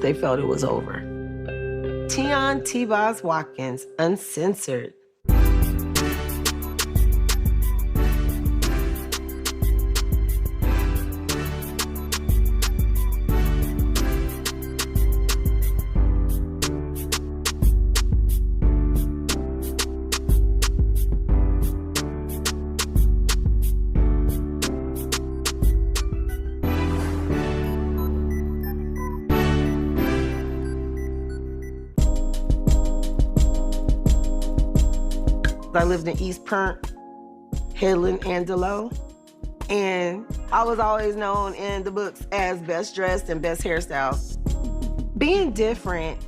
they felt it was over. Tion T-Boz Watkins, Uncensored. I lived in East Perth, Headland, and Delow. And I was always known in the books as best dressed and best hairstyle. Being different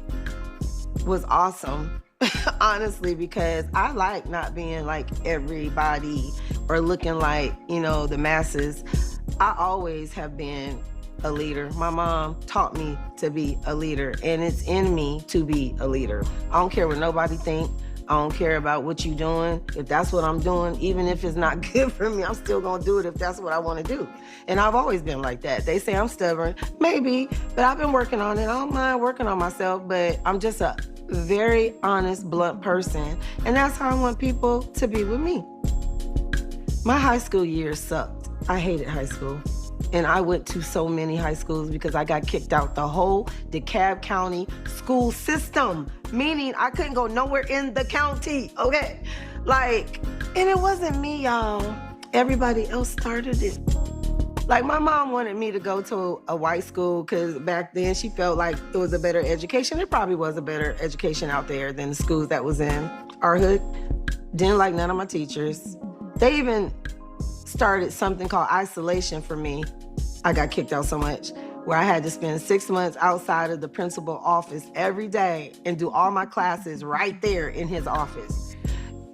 was awesome, honestly, because I like not being like everybody or looking like, the masses. I always have been a leader. My mom taught me to be a leader, and it's in me to be a leader. I don't care what nobody think. I don't care about what you're doing. If that's what I'm doing, even if it's not good for me, I'm still gonna do it if that's what I wanna do. And I've always been like that. They say I'm stubborn, maybe, but I've been working on it. I don't mind working on myself, but I'm just a very honest, blunt person. And that's how I want people to be with me. My high school years sucked. I hated high school. And I went to so many high schools because I got kicked out the whole DeKalb County school system, meaning I couldn't go nowhere in the county, okay? And it wasn't me, y'all. Everybody else started it. My mom wanted me to go to a white school because back then she felt like it was a better education. There probably was a better education out there than the schools that was in our hood. Didn't like none of my teachers. They even started something called isolation for me. I got kicked out so much where I had to spend 6 months outside of the principal office every day and do all my classes right there in his office.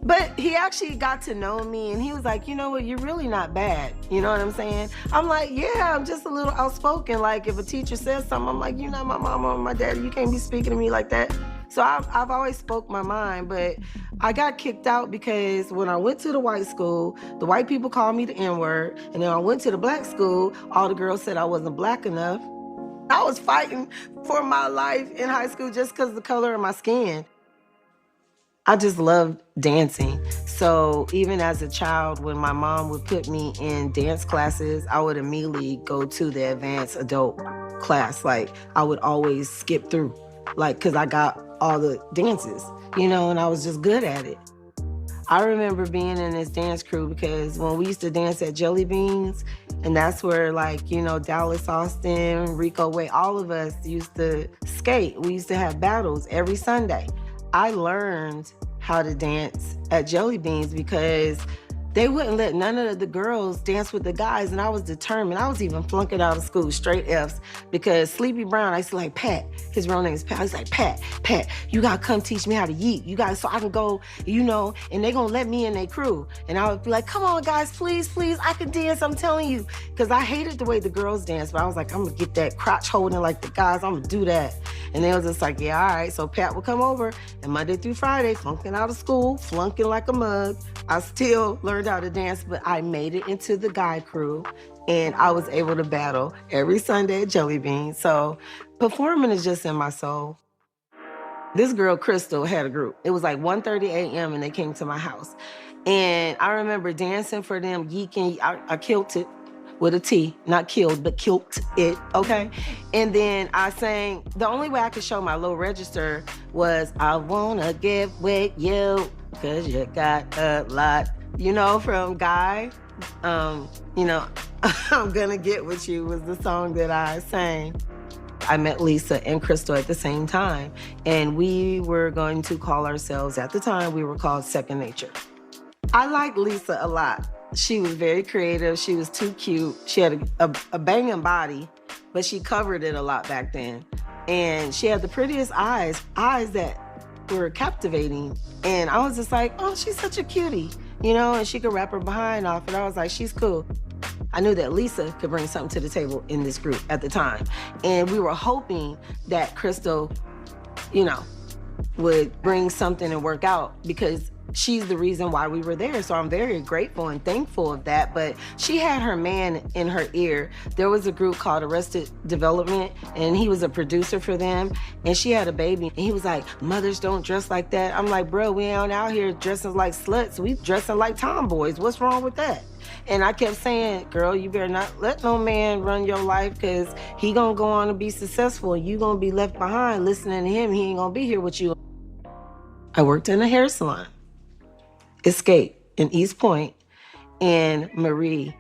But he actually got to know me and he was like, you know what, you're really not bad. You know what I'm saying? I'm like, yeah, I'm just a little outspoken. If a teacher says something, I'm like, you're not my mama or my daddy. You can't be speaking to me like that. So I've always spoke my mind, but I got kicked out because when I went to the white school, the white people called me the N-word, and then I went to the black school, all the girls said I wasn't black enough. I was fighting for my life in high school just because of the color of my skin. I just loved dancing. So even as a child, when my mom would put me in dance classes, I would immediately go to the advanced adult class. I would always skip through, because I got all the dances, and I was just good at it. I remember being in this dance crew because when we used to dance at Jelly Beans, and that's where Dallas Austin, Rico Way, all of us used to skate. We used to have battles every Sunday. I learned how to dance at Jelly Beans because they wouldn't let none of the girls dance with the guys, and I was determined. I was even flunking out of school, straight Fs, because Sleepy Brown, I used to like Pat. His real name is Pat. I was like, Pat, you gotta come teach me how to yeet. You guys, so I can go, and they gonna let me in their crew. And I would be like, come on, guys, please, I can dance, I'm telling you. Because I hated the way the girls danced, but I was like, I'm gonna get that crotch holding like the guys, I'm gonna do that. And they was just like, yeah, all right. So Pat would come over, and Monday through Friday, flunking out of school, flunking like a mug. I still learned how to dance, but I made it into the guy crew, and I was able to battle every Sunday at Jelly Bean. So performing is just in my soul. This girl, Crystal, had a group. It was 1:30 a.m. and they came to my house. And I remember dancing for them, geeking. I killed it with a T, not killed, but kilt it, okay? And then I sang, the only way I could show my low register was, I wanna get with you, cause you got a lot, from Guy. I'm gonna get with you was the song that I sang. I met Lisa and Crystal at the same time, and we were going to call ourselves, at the time, we were called Second Nature. I liked Lisa a lot. She was very creative. She was too cute. She had a banging body, but she covered it a lot back then. And she had the prettiest eyes that were captivating. And I was just like, oh, she's such a cutie, and she could rap her behind off. And I was like, she's cool. I knew that Lisa could bring something to the table in this group at the time. And we were hoping that Crystal, would bring something and work out, because she's the reason why we were there. So I'm very grateful and thankful of that. But she had her man in her ear. There was a group called Arrested Development, and he was a producer for them. And she had a baby. And he was like, mothers don't dress like that. I'm like, bro, we ain't out here dressing like sluts. We dressing like tomboys. What's wrong with that? And I kept saying, girl, you better not let no man run your life, because he gonna go on to be successful. You gonna be left behind listening to him. He ain't gonna be here with you. I worked in a hair salon, Escape, in East Point, and Marie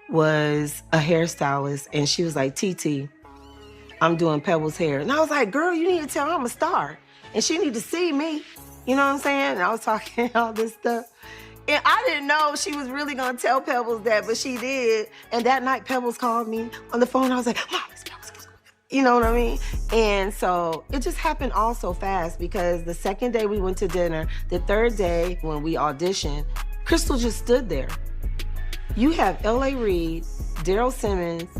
was a hairstylist, and she was like, TT, I'm doing Pebbles' hair. And I was like, girl, you need to tell her I'm a star, and she need to see me. You know what I'm saying? And I was talking all this stuff. And I didn't know she was really gonna tell Pebbles that, but she did. And that night, Pebbles called me on the phone. I was like, Mom, it's Pebbles. You know what I mean? And so it just happened all so fast, because the second day we went to dinner, the third day when we auditioned, Crystal just stood there. You have L.A. Reid, Daryl Simmons,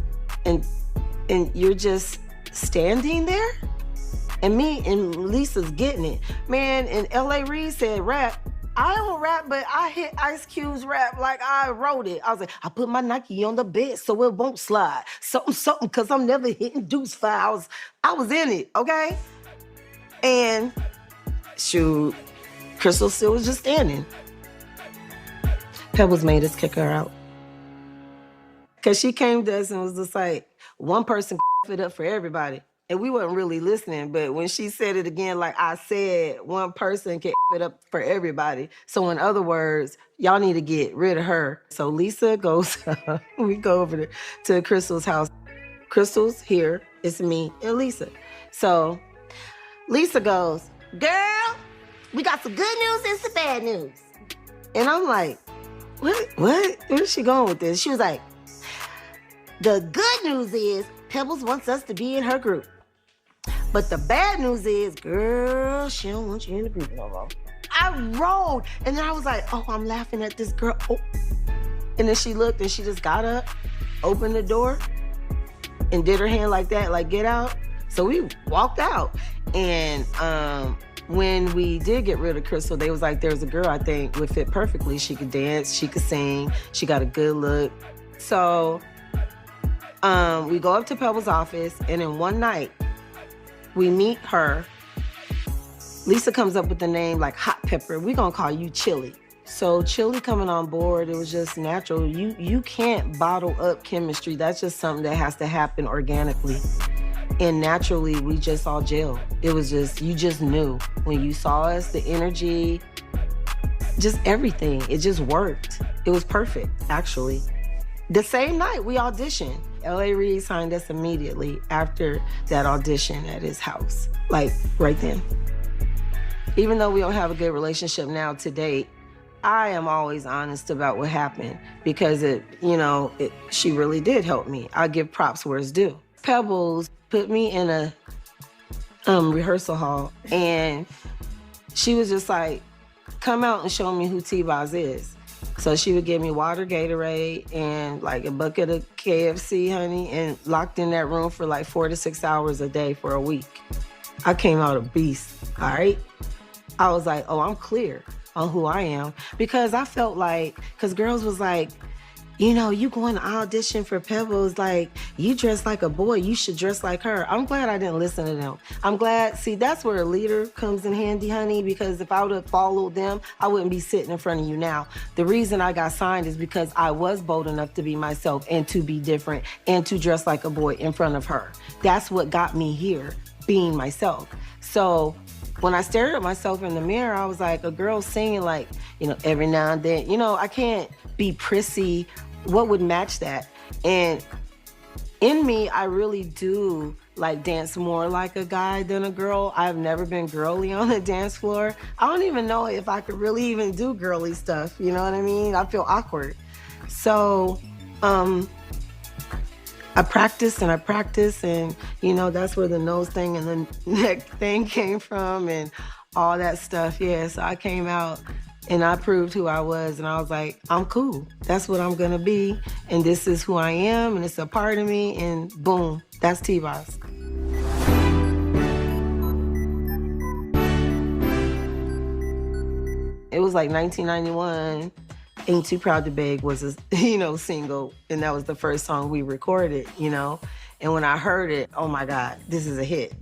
and you're just standing there? And me and Lisa's getting it. Man, and L.A. Reid said, rap. I don't rap, but I hit Ice Cube's rap like I wrote it. I was like, I put my Nike on the bed so it won't slide. Something, because I'm never hitting deuce files. I was in it, okay? And shoot, Crystal still was just standing. Pebbles made us kick her out. Because she came to us and was just like, one person it up for everybody. And we wasn't really listening, but when she said it again, like I said, one person can it up for everybody. So in other words, y'all need to get rid of her. So Lisa goes, we go over to Crystal's house. Crystal's here, it's me and Lisa. So Lisa goes, girl, we got some good news and some bad news. And I'm like, what? Where is she going with this? She was like, the good news is Pebbles wants us to be in her group. But the bad news is, girl, she don't want you in the group no more. I rolled, and then I was like, oh, I'm laughing at this girl. Oh. And then she looked, and she just got up, opened the door, and did her hand like that, like, get out. So we walked out. And when we did get rid of Crystal, they was like, there's a girl I think would fit perfectly. She could dance, she could sing, she got a good look. So we go up to Pebbles' office, and in one night, we meet her. Lisa comes up with the name like Hot Pepper. We're gonna call you Chili. So Chili coming on board, it was just natural. You can't bottle up chemistry. That's just something that has to happen organically. And naturally, we just all gelled. It was just, you just knew. When you saw us, the energy, just everything, it just worked. It was perfect, actually. The same night we auditioned, L.A. Reid signed us immediately after that audition at his house, like right then. Even though we don't have a good relationship now to date, I am always honest about what happened, because she really did help me. I give props where it's due. Pebbles put me in a rehearsal hall, and she was just like, come out and show me who T-Boz is. So she would give me water, Gatorade, and like a bucket of KFC, honey, and locked in that room for like 4 to 6 hours a day for a week. I came out a beast, all right? I was like, oh, I'm clear on who I am, because I felt like, because girls was like, you going to audition for Pebbles, like, you dress like a boy, you should dress like her. I'm glad I didn't listen to them. I'm glad, see, that's where a leader comes in handy, honey, because if I would have followed them, I wouldn't be sitting in front of you now. The reason I got signed is because I was bold enough to be myself and to be different and to dress like a boy in front of her. That's what got me here, being myself. So when I stared at myself in the mirror, I was like, a girl singing like, every now and then, I can't be prissy. What would match that? And in me, I really do like dance more like a guy than a girl. I've never been girly on the dance floor. I don't even know if I could really even do girly stuff. You know what I mean? I feel awkward. So I practiced and that's where the nose thing and the neck thing came from and all that stuff. Yeah, so I came out and I proved who I was, and I was like, I'm cool. That's what I'm gonna be, and this is who I am, and it's a part of me, and boom, that's T-Boz. It was like 1991. Ain't Too Proud to Beg was a, single, and that was the first song we recorded, And when I heard it, oh my God, this is a hit.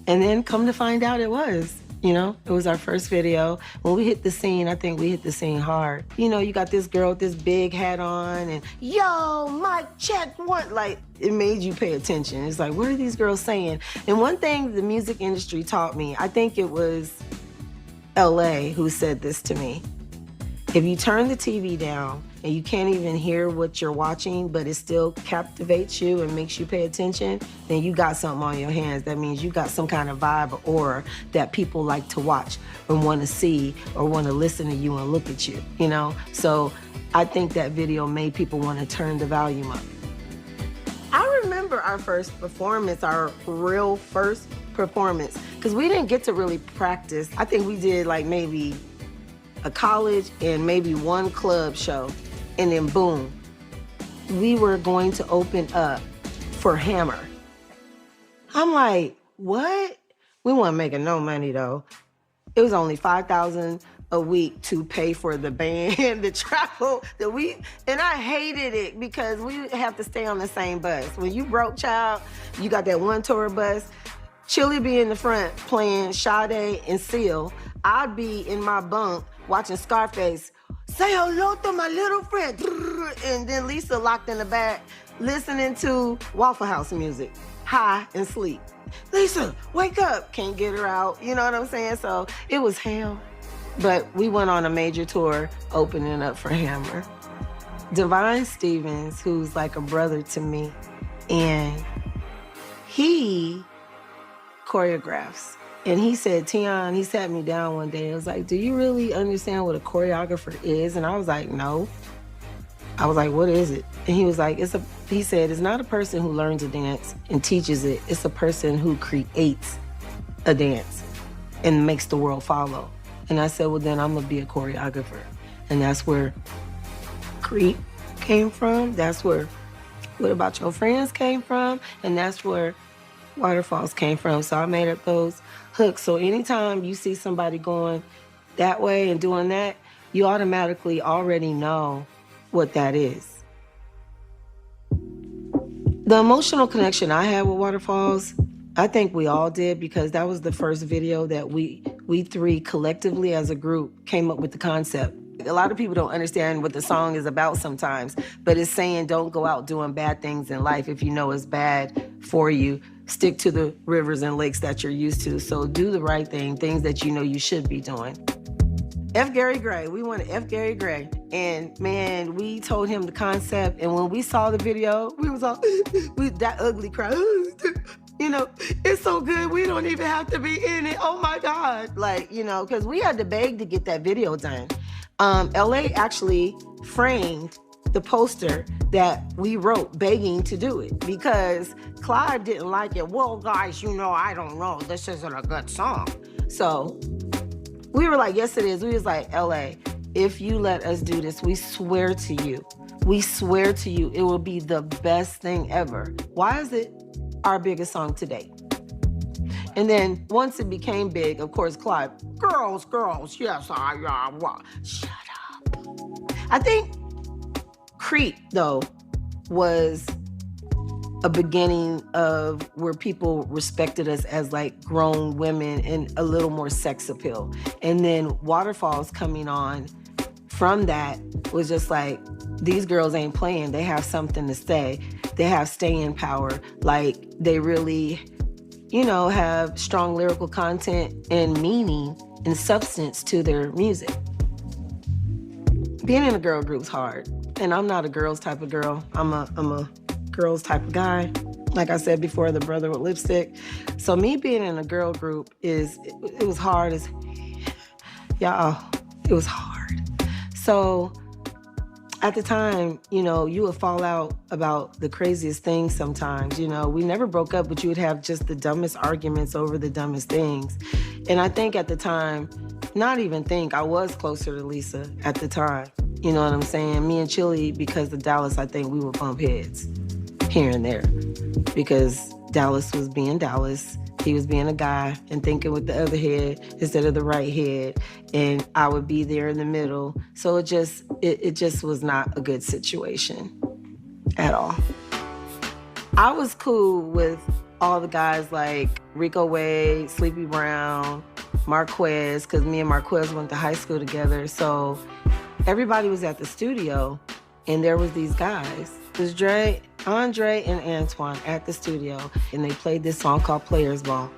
And then come to find out it was, it was our first video. When we hit the scene, I think we hit the scene hard. You got this girl with this big hat on and, yo, mic check one. Like, it made you pay attention. It's like, what are these girls saying? And one thing the music industry taught me, I think it was LA who said this to me. If you turn the TV down and you can't even hear what you're watching, but it still captivates you and makes you pay attention, then you got something on your hands. That means you got some kind of vibe or aura that people like to watch or want to see or want to listen to you and look at you, So I think that video made people want to turn the volume up. I remember our first performance, our real first performance, because we didn't get to really practice. I think we did like maybe a college and maybe one club show, and then boom, we were going to open up for Hammer. I'm like, what? We weren't making no money though. It was only $5,000 a week to pay for the band, the travel, and I hated it because we have to stay on the same bus. When you broke, child, you got that one tour bus. Chili be in the front playing Sade and Seal. I'd be in my bunk watching Scarface, say hello to my little friend. And then Lisa locked in the back, listening to Waffle House music, high and sleep. Lisa, wake up. Can't get her out. You know what I'm saying? So it was hell. But we went on a major tour opening up for Hammer. Divine Stevens, who's like a brother to me, and he choreographs. And he said, Tion, he sat me down one day. I was like, do you really understand what a choreographer is? And I was like, no. I was like, what is it? And he was like, he said, it's not a person who learns a dance and teaches it. It's a person who creates a dance and makes the world follow. And I said, well, then I'm gonna be a choreographer. And that's where Creep came from. That's where What About Your Friends came from. And that's where Waterfalls came from. So I made up those hooks. So anytime you see somebody going that way and doing that, you automatically already know what that is. The emotional connection I had with Waterfalls, I think we all did, because that was the first video that we three collectively as a group came up with the concept. A lot of people don't understand what the song is about sometimes, but it's saying don't go out doing bad things in life if you know it's bad for you. Stick to the rivers and lakes that you're used to. So do the right thing, things that you know you should be doing. F. Gary Gray, we wanted F. Gary Gray. And man, we told him the concept. And when we saw the video, we was all, that ugly cry. It's so good. We don't even have to be in it. Oh my God. Because we had to beg to get that video done. LA actually framed the poster that we wrote begging to do it because Clyde didn't like it. Well, guys, I don't know. This isn't a good song. So we were like, yes, it is. We was like, LA, if you let us do this, we swear to you, it will be the best thing ever. Why is it our biggest song to date? And then once it became big, of course, Clyde, girls, yes, shut up. I think Creep, though, was a beginning of where people respected us as like grown women and a little more sex appeal. And then Waterfalls coming on from that was just like, these girls ain't playing. They have something to say. They have staying power. Like they really, have strong lyrical content and meaning and substance to their music. Being in a girl group's hard. And I'm not a girls type of girl. I'm a girls type of guy. Like I said before, the brother with lipstick. So me being in a girl group it was hard as, y'all, it was hard. So at the time, you would fall out about the craziest things sometimes. We never broke up, but you would have just the dumbest arguments over the dumbest things. And I think at the time, I was closer to Lisa at the time. You know what I'm saying? Me and Chili, because of Dallas, I think we would bump heads here and there because Dallas was being Dallas He was being a guy and thinking with the other head instead of the right head, and I would be there in the middle. So it just was not a good situation at all. I was cool with all the guys like Rico Wade, Sleepy Brown, Marquez, because me and Marquez went to high school together. So everybody was at the studio, and there was these guys. It was Dre, Andre, and Antoine at the studio, and they played this song called Players Ball.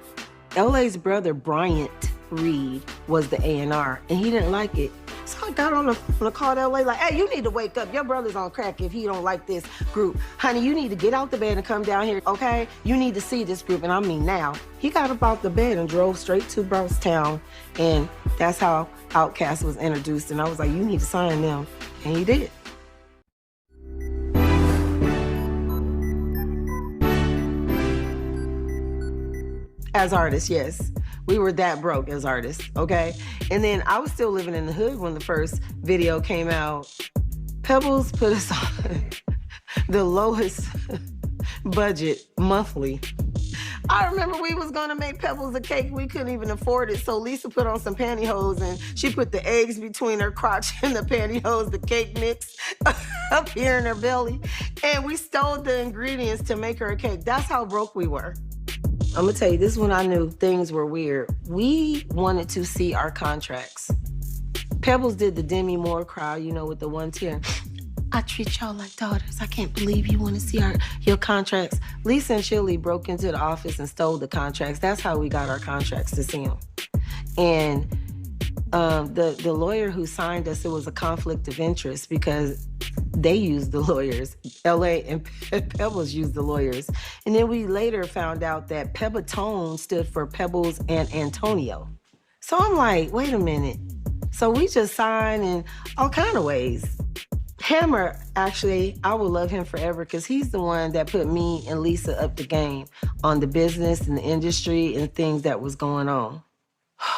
LA's brother, Bryant Reed, was the A&R, and he didn't like it. So I got on the call to LA like, hey, you need to wake up. Your brother's on crack if he don't like this group. Honey, you need to get out the bed and come down here, okay? You need to see this group, and I mean now. He got up out the bed and drove straight to Bronxtown, and that's how Outkast was introduced, and I was like, you need to sign them, and he did. As artists, yes. We were that broke as artists, okay? And then I was still living in the hood when the first video came out. Pebbles put us on the lowest budget monthly. I remember we was gonna make Pebbles a cake. We couldn't even afford it. So Lisa put on some pantyhose and she put the eggs between her crotch and the pantyhose, the cake mix up here in her belly. And we stole the ingredients to make her a cake. That's how broke we were. I'm gonna tell you, this is when I knew things were weird. We wanted to see our contracts. Pebbles did the Demi Moore crowd, you know, with the one tear. I treat y'all like daughters. I can't believe you want to see your contracts. Lisa and Chili broke into the office and stole the contracts. That's how we got our contracts to see them. And the lawyer who signed us, it was a conflict of interest because they used the lawyers. LA and Pebbles used the lawyers. And then we later found out that Pebbatone stood for Pebbles and Antonio. So I'm like, wait a minute. So we just signed in all kind of ways. Hammer, actually, I will love him forever because he's the one that put me and Lisa up the game on the business and the industry and things that was going on.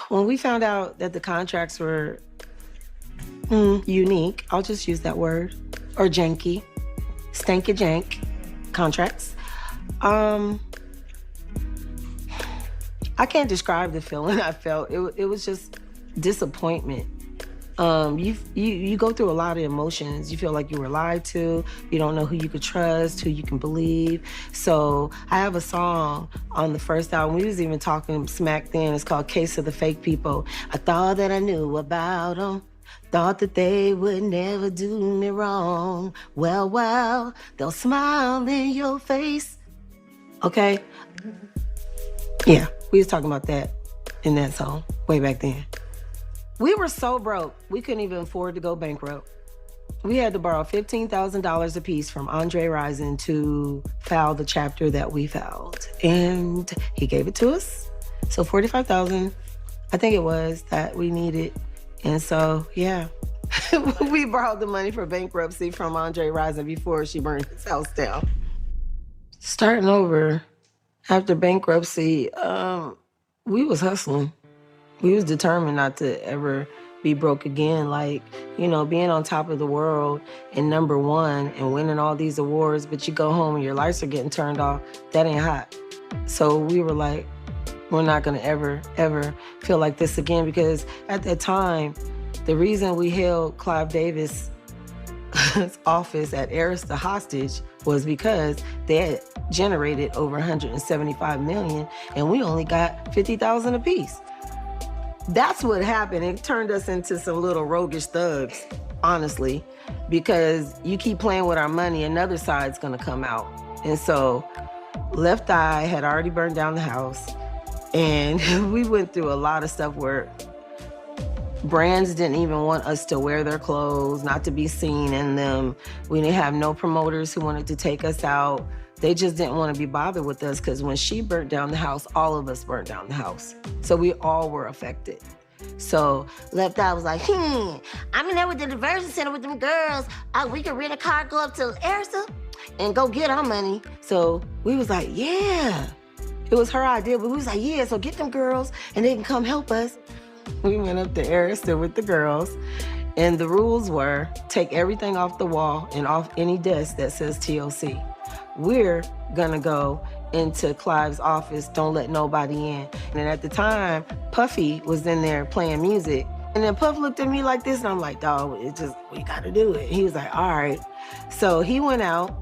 When we found out that the contracts were unique, I'll just use that word, or janky, stanky jank contracts. I can't describe the feeling I felt. It was just disappointment. You go through a lot of emotions. You feel like you were lied to. You don't know who you could trust, who you can believe. So I have a song on the first album. We was even talking smack then. It's called Case of the Fake People. I thought that I knew about them. Thought that they would never do me wrong. Well, they'll smile in your face. Okay? Yeah, we was talking about that in that song way back then. We were so broke, we couldn't even afford to go bankrupt. We had to borrow $15,000 apiece from Andre Rison to file the chapter that we filed. And he gave it to us. So $45,000, I think it was, that we needed. And so, yeah, we borrowed the money for bankruptcy from Andre Rison before she burned his house down. Starting over after bankruptcy, we was hustling. We was determined not to ever be broke again. Like, you know, being on top of the world and #1 and winning all these awards, but you go home and your lights are getting turned off, that ain't hot. So we were like, we're not gonna ever feel like this again, because at that time, the reason we held Clive Davis' office at Arista hostage was because they had generated over $175 million and we only got $50,000 apiece. That's what happened. It turned us into some little roguish thugs, honestly, because you keep playing with our money, another side's gonna come out. And so Left Eye had already burned down the house, and we went through a lot of stuff where brands didn't even want us to wear their clothes, not to be seen in them. We didn't have no promoters who wanted to take us out. They just didn't want to be bothered with us, because when she burnt down the house, all of us burnt down the house. So we all were affected. So Left Eye was like, I'm in there with the diversion center with them girls. We could rent a car, go up to Arista and go get our money. So we was like, yeah. It was her idea, but we was like, yeah, so get them girls and they can come help us. We went up to Arista with the girls, and the rules were take everything off the wall and off any desk that says TOC. We're gonna go into Clive's office, don't let nobody in. And at the time, Puffy was in there playing music. And then Puff looked at me like this, and I'm like, dog, we gotta do it. He was like, all right. So he went out,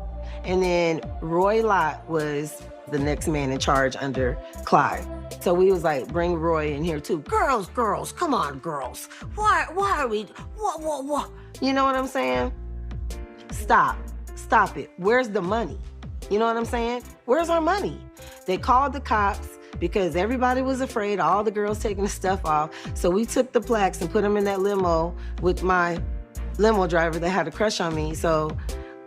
and then Roy Lott was the next man in charge under Clive. So we was like, bring Roy in here too. Girls, come on, girls. Why are we, what? You know what I'm saying? Stop it. Where's the money? You know what I'm saying? Where's our money? They called the cops because everybody was afraid, all the girls taking the stuff off. So we took the plaques and put them in that limo with my limo driver that had a crush on me. So,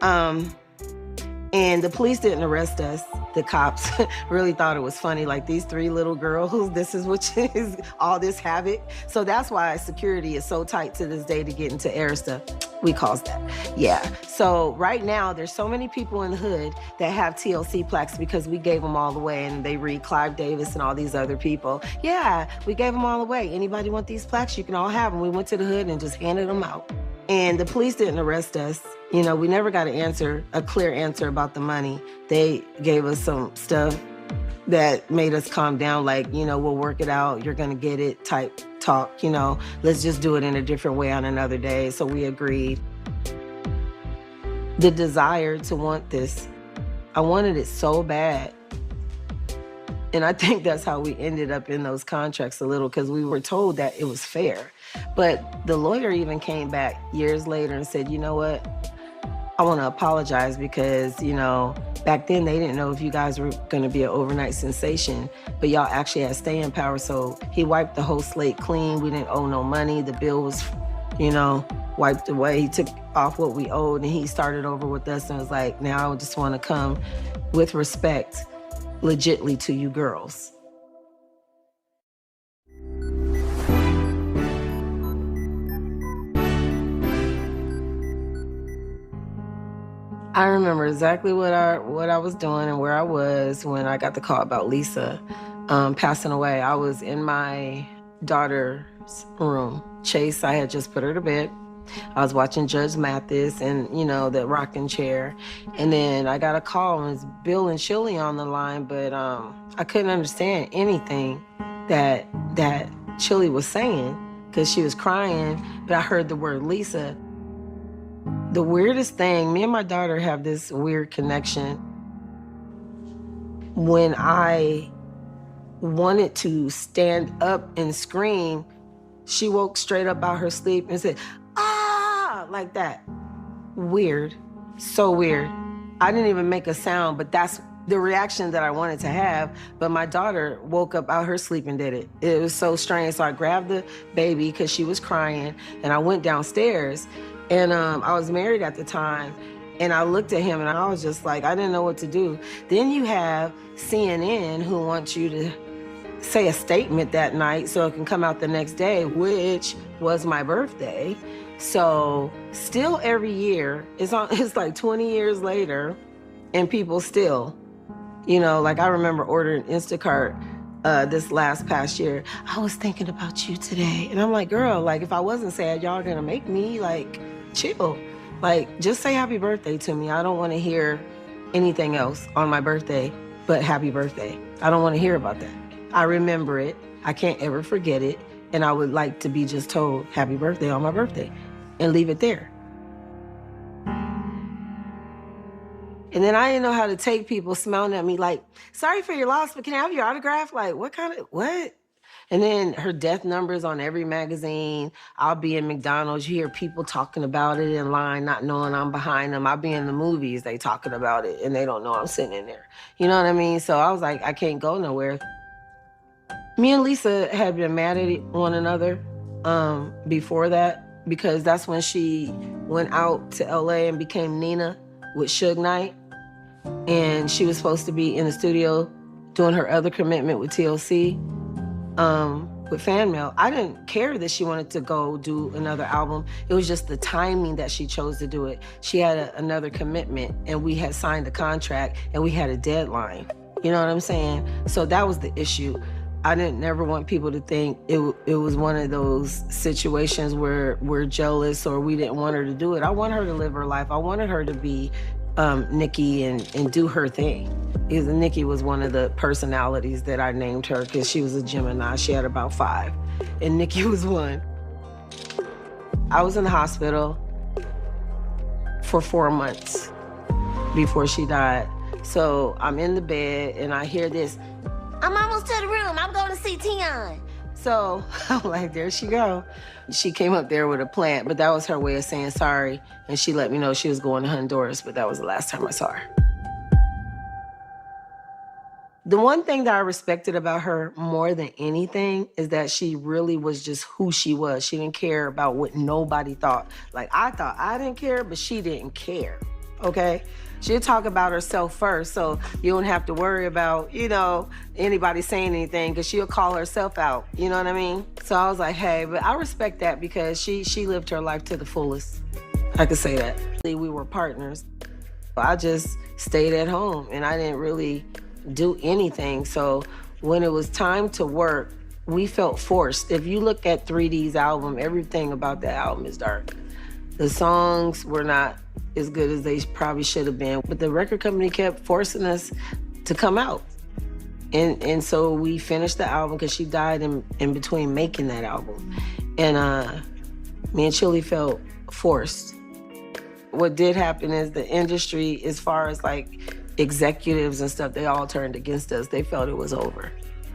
and the police didn't arrest us. The cops really thought it was funny, like these 3 little girls, this is what is all this havoc. So that's why security is so tight to this day to get into Arista. We calls that. Yeah. So right now, there's so many people in the hood that have TLC plaques because we gave them all away, and they read Clive Davis and all these other people. Yeah, we gave them all away. Anybody want these plaques? You can all have them. We went to the hood and just handed them out. And the police didn't arrest us. You know, we never got a clear answer about the money. They gave us some stuff that made us calm down, like, you know, we'll work it out, you're gonna get it type talk, you know, let's just do it in a different way on another day. So we agreed. The desire to want this, I wanted it so bad. And I think that's how we ended up in those contracts a little, because we were told that it was fair. But the lawyer even came back years later and said, you know what? I want to apologize because, you know, back then they didn't know if you guys were going to be an overnight sensation, but y'all actually had staying power. So he wiped the whole slate clean. We didn't owe no money. The bill was, you know, wiped away. He took off what we owed and he started over with us and was like, now I just want to come with respect, legitly to you girls. I remember exactly what I was doing and where I was when I got the call about Lisa passing away. I was in my daughter's room. Chase, I had just put her to bed. I was watching Judge Mathis and, you know, the rocking chair. And then I got a call and it was Bill and Shirley on the line, but I couldn't understand anything that Shirley was saying because she was crying, but I heard the word Lisa. The weirdest thing, me and my daughter have this weird connection. When I wanted to stand up and scream, she woke straight up out her sleep and said, ah, like that. Weird, so weird. I didn't even make a sound, but that's the reaction that I wanted to have. But my daughter woke up out her sleep and did it. It was so strange. So I grabbed the baby because she was crying and I went downstairs. And I was married at the time, and I looked at him and I was just like, I didn't know what to do. Then you have CNN who wants you to say a statement that night so it can come out the next day, which was my birthday. So still every year, it's like 20 years later, and people still, you know, like I remember ordering Instacart this past year. I was thinking about you today. And I'm like, girl, like if I wasn't sad, y'all gonna make me like chill. Like just say happy birthday to me. I don't wanna hear anything else on my birthday but happy birthday. I don't wanna hear about that. I remember it. I can't ever forget it. And I would like to be just told happy birthday on my birthday and leave it there. And then I didn't know how to take people smiling at me like, sorry for your loss, but can I have your autograph? Like, what? And then her death numbers on every magazine. I'll be in McDonald's, you hear people talking about it in line, not knowing I'm behind them. I'll be in the movies, they talking about it, and they don't know I'm sitting in there. You know what I mean? So I was like, I can't go nowhere. Me and Lisa had been mad at one another before that, because that's when she went out to LA and became Nina with Suge Knight. And she was supposed to be in the studio doing her other commitment with TLC, with Fan Mail. I didn't care that she wanted to go do another album. It was just the timing that she chose to do it. She had another commitment, and we had signed a contract, and we had a deadline. You know what I'm saying? So that was the issue. I didn't never want people to think it was one of those situations where we're jealous or we didn't want her to do it. I want her to live her life. I wanted her to be Nikki and do her thing. Because Nikki was one of the personalities that I named her because she was a Gemini. She had about 5, and Nikki was one. I was in the hospital for 4 months before she died. So I'm in the bed and I hear this, "I'm almost to the room, I'm going to see Tion." So I'm like, there she go. She came up there with a plant, but that was her way of saying sorry. And she let me know she was going to Honduras, but that was the last time I saw her. The one thing that I respected about her more than anything is that she really was just who she was. She didn't care about what nobody thought. Like, I thought I didn't care, but she didn't care, okay? She'd talk about herself first, so you don't have to worry about, anybody saying anything, because she'll call herself out, you know what I mean? So I was like, hey, but I respect that because she lived her life to the fullest. I could say that. We were partners. I just stayed at home, and I didn't really do anything. So when it was time to work, we felt forced. If you look at 3D's album, everything about that album is dark. The songs were not as good as they probably should have been, but the record company kept forcing us to come out. And so we finished the album because she died in between making that album. And me and Chili felt forced. What did happen is the industry, as far as like executives and stuff, they all turned against us. They felt it was over.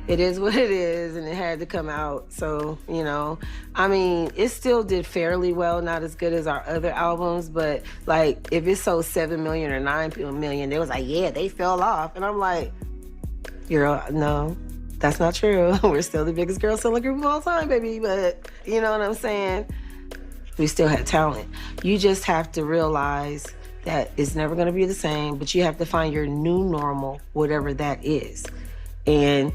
It is what it is, and it had to come out. So, it still did fairly well, not as good as our other albums, but like if it sold 7 million or 9 million, they was like, yeah, they fell off. And I'm like, no, that's not true. We're still the biggest girl selling group of all time, baby. But you know what I'm saying? We still had talent. You just have to realize that it's never gonna be the same, but you have to find your new normal, whatever that is. And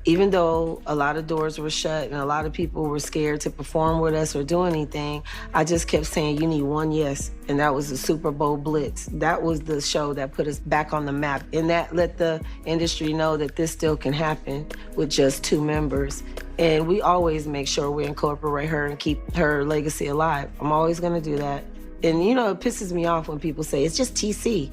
even though a lot of doors were shut and a lot of people were scared to perform with us or do anything, I just kept saying, you need one yes, and that was the Super Bowl Blitz. That was the show that put us back on the map, and that let the industry know that this still can happen with just 2 members. And we always make sure we incorporate her and keep her legacy alive. I'm always gonna do that. And it pisses me off when people say, it's just TC.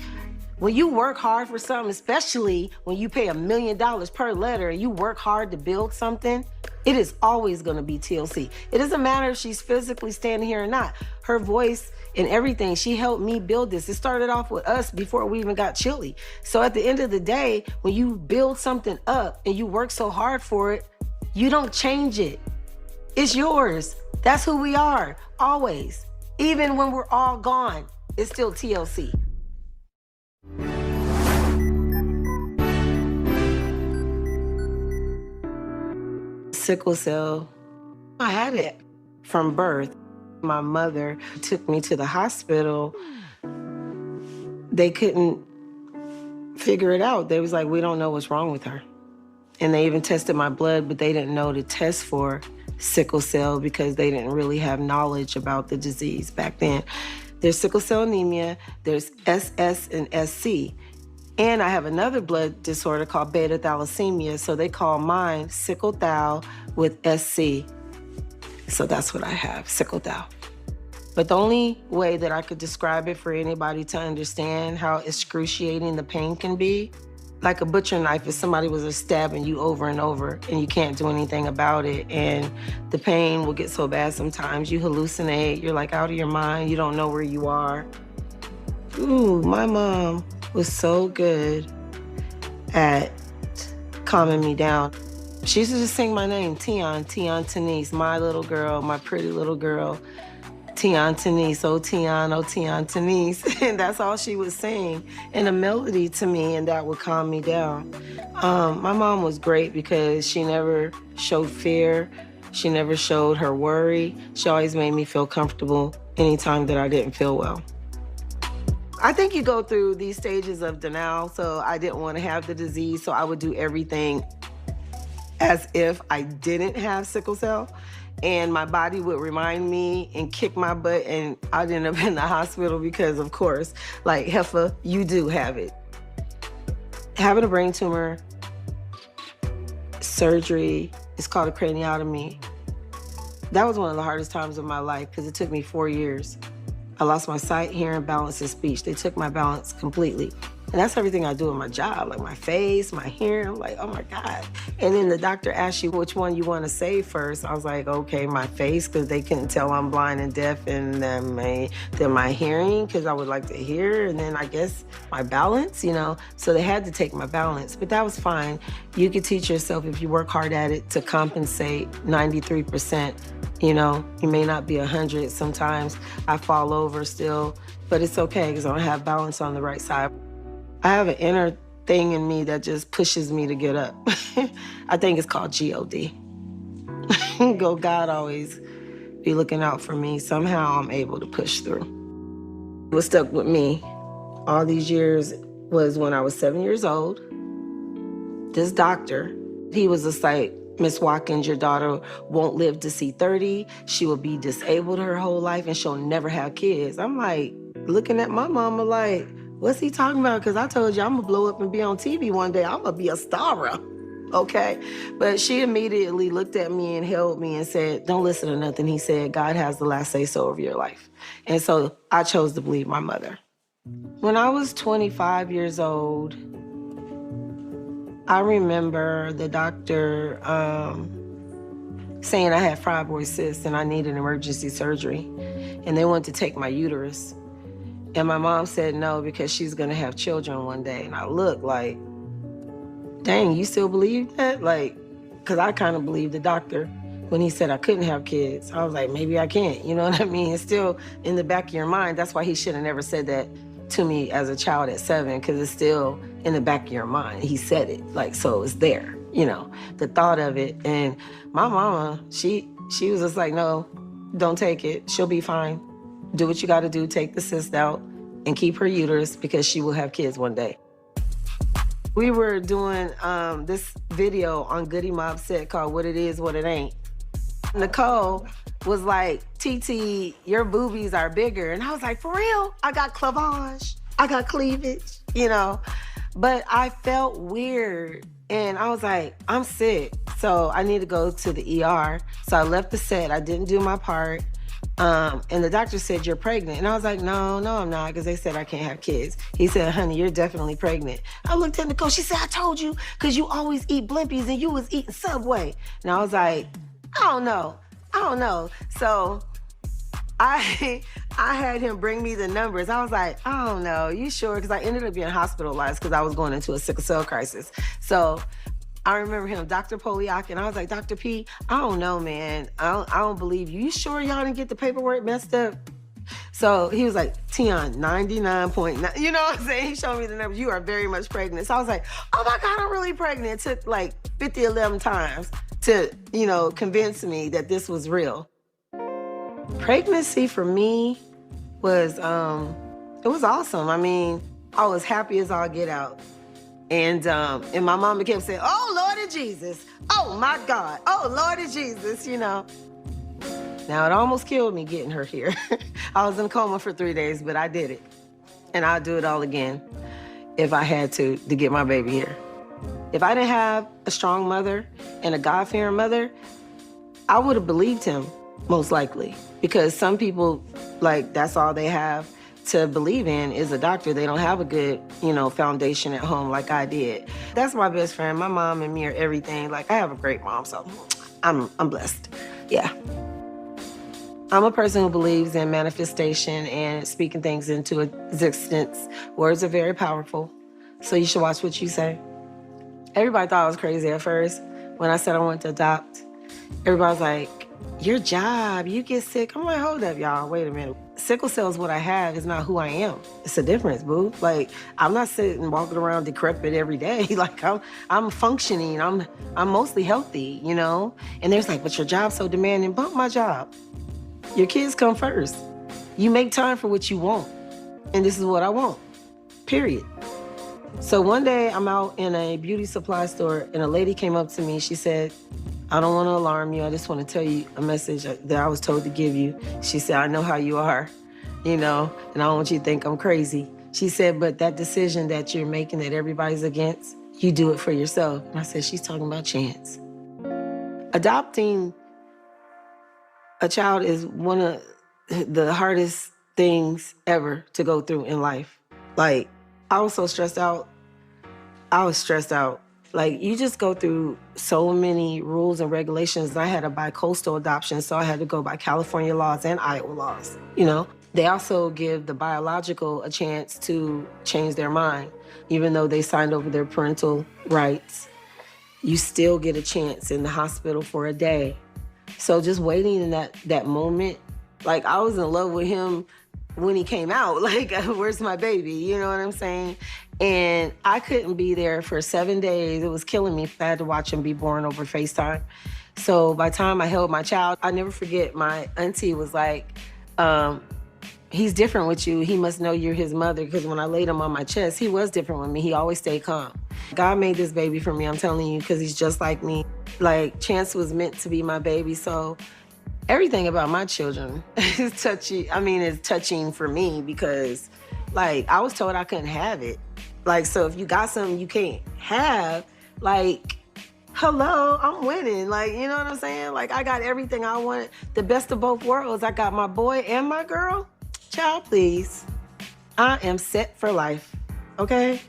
When you work hard for something, especially when you pay $1 million per letter and you work hard to build something, it is always gonna be TLC. It doesn't matter if she's physically standing here or not. Her voice and everything, she helped me build this. It started off with us before we even got Chili. So at the end of the day, when you build something up and you work so hard for it, you don't change it. It's yours. That's who we are, always. Even when we're all gone, it's still TLC. Sickle cell, I had it from birth. My mother took me to the hospital. They couldn't figure it out. They was like, we don't know what's wrong with her. And they even tested my blood, but they didn't know to test for sickle cell because they didn't really have knowledge about the disease back then. There's sickle cell anemia, there's SS and SC. And I have another blood disorder called beta thalassemia, so they call mine sickle thal with SC. So that's what I have, sickle thal. But the only way that I could describe it for anybody to understand how excruciating the pain can be, like a butcher knife, if somebody was just stabbing you over and over and you can't do anything about it, and the pain will get so bad sometimes you hallucinate, you're like out of your mind, you don't know where you are. Ooh, my mom was so good at calming me down. She used to just sing my name, Tion Tanise, my little girl, my pretty little girl. Tion Tanise, oh Tion Tanise. And that's all she would sing, and a melody to me, and that would calm me down. My mom was great because she never showed fear. She never showed her worry. She always made me feel comfortable anytime that I didn't feel well. I think you go through these stages of denial, so I didn't want to have the disease, so I would do everything as if I didn't have sickle cell. And my body would remind me and kick my butt, and I'd end up in the hospital because, of course, like, Heffa, you do have it. Having a brain tumor, surgery, it's called a craniotomy. That was one of the hardest times of my life because it took me 4 years. I lost my sight, hearing, balance, and speech. They took my balance completely. And that's everything I do in my job, like my face, my hearing. I'm like, oh my God. And then the doctor asked you which one you want to save first. I was like, okay, my face, because they couldn't tell I'm blind and deaf, and then my hearing, because I would like to hear, and then I guess my balance, you know. So they had to take my balance, but that was fine. You could teach yourself, if you work hard at it, to compensate 93%. You know, you may not be 100. Sometimes I fall over still, but it's okay because I don't have balance on the right side. I have an inner thing in me that just pushes me to get up. I think it's called God. God always be looking out for me. Somehow I'm able to push through. What stuck with me all these years was when I was 7 years old. This doctor, he was just like, Miss Watkins, your daughter won't live to see 30. She will be disabled her whole life and she'll never have kids. I'm like, looking at my mama like, what's he talking about? Because I told you I'm gonna blow up and be on TV one day. I'm gonna be a star, okay? But she immediately looked at me and held me and said, don't listen to nothing he said. God has the last say-so of your life. And so I chose to believe my mother. When I was 25 years old, I remember the doctor saying I had fibroid cysts and I needed emergency surgery. And they wanted to take my uterus. And my mom said no because she's gonna have children one day. And I looked like, dang, you still believe that? Like, cause I kind of believed the doctor when he said I couldn't have kids. I was like, maybe I can't, you know what I mean? It's still in the back of your mind. That's why he should have never said that to me as a child at 7, because it's still in the back of your mind. He said it, like, so it's there, you know, the thought of it. And my mama, she was just like, no, don't take it. She'll be fine. Do what you gotta do, take the cyst out and keep her uterus because she will have kids one day. We were doing this video on Goody Mob set called What It Is, What It Ain't. Nicole was like, TT, your boobies are bigger. And I was like, for real? I got cleavage, I got cleavage, you know? But I felt weird. And I was like, I'm sick, so I need to go to the ER. So I left the set, I didn't do my part. And the doctor said, you're pregnant. And I was like, no, I'm not, because they said I can't have kids. He said, honey, you're definitely pregnant. I looked at Nicole, she said, I told you, because you always eat Blimpies and you was eating Subway. And I was like, I don't know. So I had him bring me the numbers. I was like, I don't know, you sure? Because I ended up being hospitalized because I was going into a sickle cell crisis. So I remember him, Dr. Poliak, and I was like, Dr. P, I don't know, man. I don't believe you. You sure y'all didn't get the paperwork messed up? So he was like, Tion, 99.9. You know what I'm saying? He showed me the numbers. You are very much pregnant. So I was like, oh my God, I'm really pregnant. It took like 11 times to, you know, convince me that this was real. Pregnancy for me was, it was awesome. I mean, I was happy as all get out. And my mama kept saying, oh, Lord of Jesus. Oh, my God. Oh, Lord of Jesus, you know. Now, it almost killed me getting her here. I was in a coma for 3 days, but I did it. And I'll do it all again if I had to get my baby here. If I didn't have a strong mother and a God-fearing mother, I would have believed him, most likely. Because some people, like, that's all they have to believe in is a doctor. They don't have a good, you know, foundation at home like I did. That's my best friend. My mom and me are everything. Like, I have a great mom, so I'm blessed. Yeah. I'm a person who believes in manifestation and speaking things into existence. Words are very powerful, so you should watch what you say. Everybody thought I was crazy at first when I said I wanted to adopt. Everybody was like, your job, you get sick. I'm like, hold up, y'all, wait a minute. Sickle cell is what I have, it's not who I am. It's a difference, boo. Like, I'm not sitting walking around decrepit every day. Like, I'm functioning, I'm mostly healthy, you know? And there's like, but your job's so demanding. Bump my job. Your kids come first. You make time for what you want. And this is what I want, period. So one day I'm out in a beauty supply store and a lady came up to me. She said, I don't want to alarm you. I just want to tell you a message that I was told to give you. She said, I know how you are, you know, and I don't want you to think I'm crazy. She said, but that decision that you're making that everybody's against, you do it for yourself. And I said, she's talking about chance. Adopting a child is one of the hardest things ever to go through in life. Like, I was so stressed out. I was stressed out. Like, you just go through so many rules and regulations. I had a bi-coastal adoption, so I had to go by California laws and Iowa laws, you know? They also give the biological a chance to change their mind. Even though they signed over their parental rights, you still get a chance in the hospital for a day. So just waiting in that moment, like, I was in love with him when he came out. Like, where's my baby? You know what I'm saying? And I couldn't be there for 7 days. It was killing me. I had to watch him be born over FaceTime. So by the time I held my child, I never forget my auntie was like, he's different with you. He must know you're his mother, because when I laid him on my chest, he was different with me. He always stayed calm. God made this baby for me, I'm telling you, because he's just like me. Like, Chance was meant to be my baby, so everything about my children is touchy. I mean, it's touching for me because, like, I was told I couldn't have it. Like, so if you got something you can't have, like, hello, I'm winning. Like, you know what I'm saying? Like, I got everything I wanted, the best of both worlds. I got my boy and my girl. Child, please. I am set for life, okay?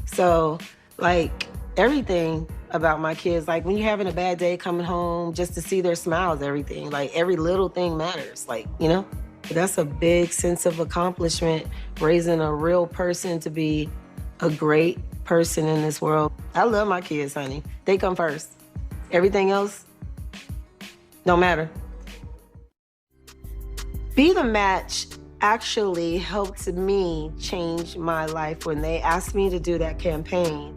So, like, everything about my kids, like, when you're having a bad day coming home, just to see their smiles, everything, like, every little thing matters, like, you know? That's a big sense of accomplishment, raising a real person to be a great person in this world. I love my kids, honey. They come first. Everything else don't matter. Be the Match actually helped me change my life when they asked me to do that campaign.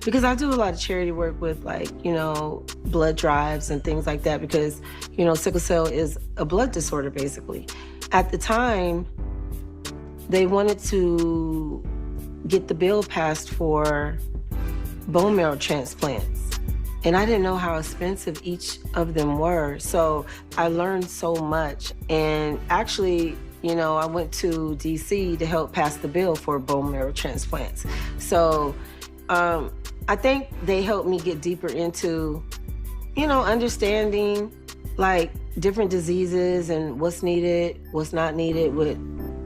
Because I do a lot of charity work with, like, you know, blood drives and things like that, because, you know, sickle cell is a blood disorder, basically. At the time, they wanted to get the bill passed for bone marrow transplants. And I didn't know how expensive each of them were. So I learned so much. And actually, you know, I went to DC to help pass the bill for bone marrow transplants. So I think they helped me get deeper into, you know, understanding, like, different diseases and what's needed, what's not needed, what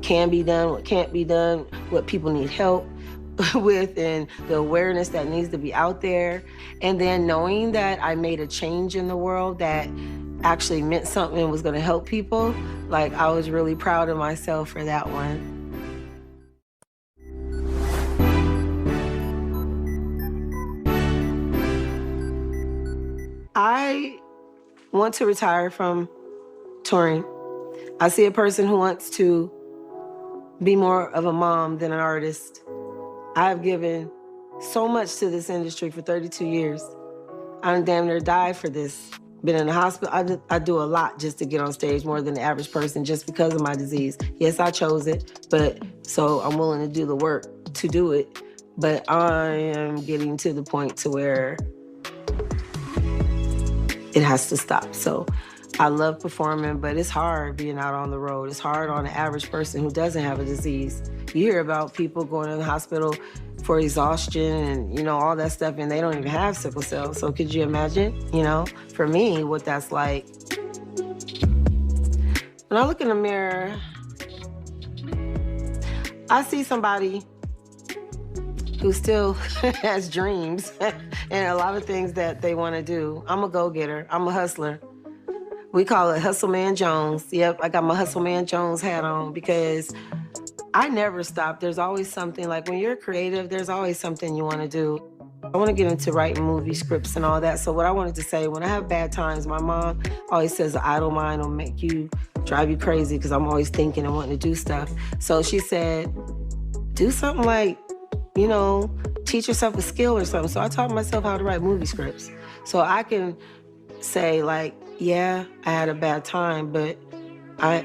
can be done, what can't be done, what people need help with, and the awareness that needs to be out there. And then knowing that I made a change in the world that actually meant something and was gonna help people, like, I was really proud of myself for that one. I want to retire from touring. I see a person who wants to be more of a mom than an artist. I've given so much to this industry for 32 years. I damn near died for this. Been in the hospital. I do a lot just to get on stage, more than the average person, just because of my disease. Yes, I chose it, but so I'm willing to do the work to do it. But I am getting to the point to where it has to stop. So I love performing, but it's hard being out on the road. It's hard on the average person who doesn't have a disease. You hear about people going to the hospital for exhaustion and, you know, all that stuff, and they don't even have sickle cell. So could you imagine, you know, for me, what that's like? When I look in the mirror, I see somebody who still has dreams and a lot of things that they want to do. I'm a go-getter. I'm a hustler. We call it Hustle Man Jones. Yep, I got my Hustle Man Jones hat on because I never stop. There's always something. Like, when you're creative, there's always something you want to do. I want to get into writing movie scripts and all that. So what I wanted to say, when I have bad times, my mom always says an idle mind will drive you crazy, because I'm always thinking and wanting to do stuff. So she said, do something like, you know, teach yourself a skill or something. So I taught myself how to write movie scripts. So I can say, like, yeah, I had a bad time, but I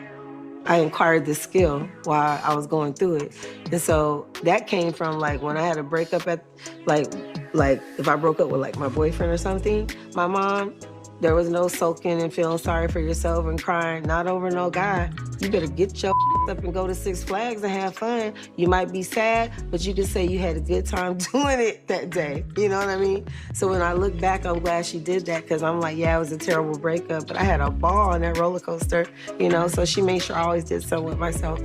acquired this skill while I was going through it. And so that came from, like, when I had a breakup at, like if I broke up with, like, my boyfriend or something, my mom, there was no sulking and feeling sorry for yourself and crying, not over no guy. You better get your up and go to Six Flags and have fun. You might be sad, but you can say you had a good time doing it that day. You know what I mean? So when I look back, I'm glad she did that, because I'm like, yeah, it was a terrible breakup, but I had a ball on that roller coaster, you know? So she made sure I always did something with myself.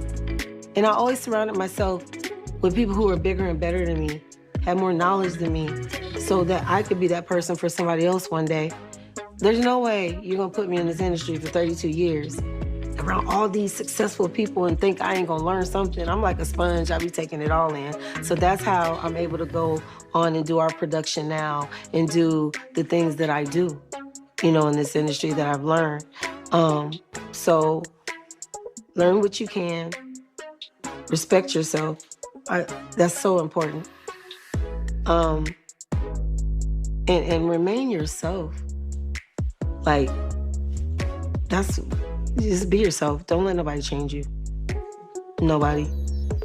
And I always surrounded myself with people who were bigger and better than me, had more knowledge than me, so that I could be that person for somebody else one day. There's no way you're gonna put me in this industry for 32 years around all these successful people and think I ain't gonna learn something. I'm like a sponge, I be taking it all in. So that's how I'm able to go on and do our production now and do the things that I do, you know, in this industry that I've learned. So learn what you can, respect yourself. That's so important. And remain yourself. Like, just be yourself. Don't let nobody change you. Nobody.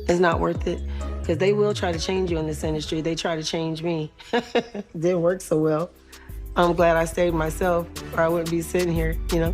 It's not worth it, because they will try to change you in this industry. They try to change me. It didn't work so well. I'm glad I stayed myself, or I wouldn't be sitting here, you know?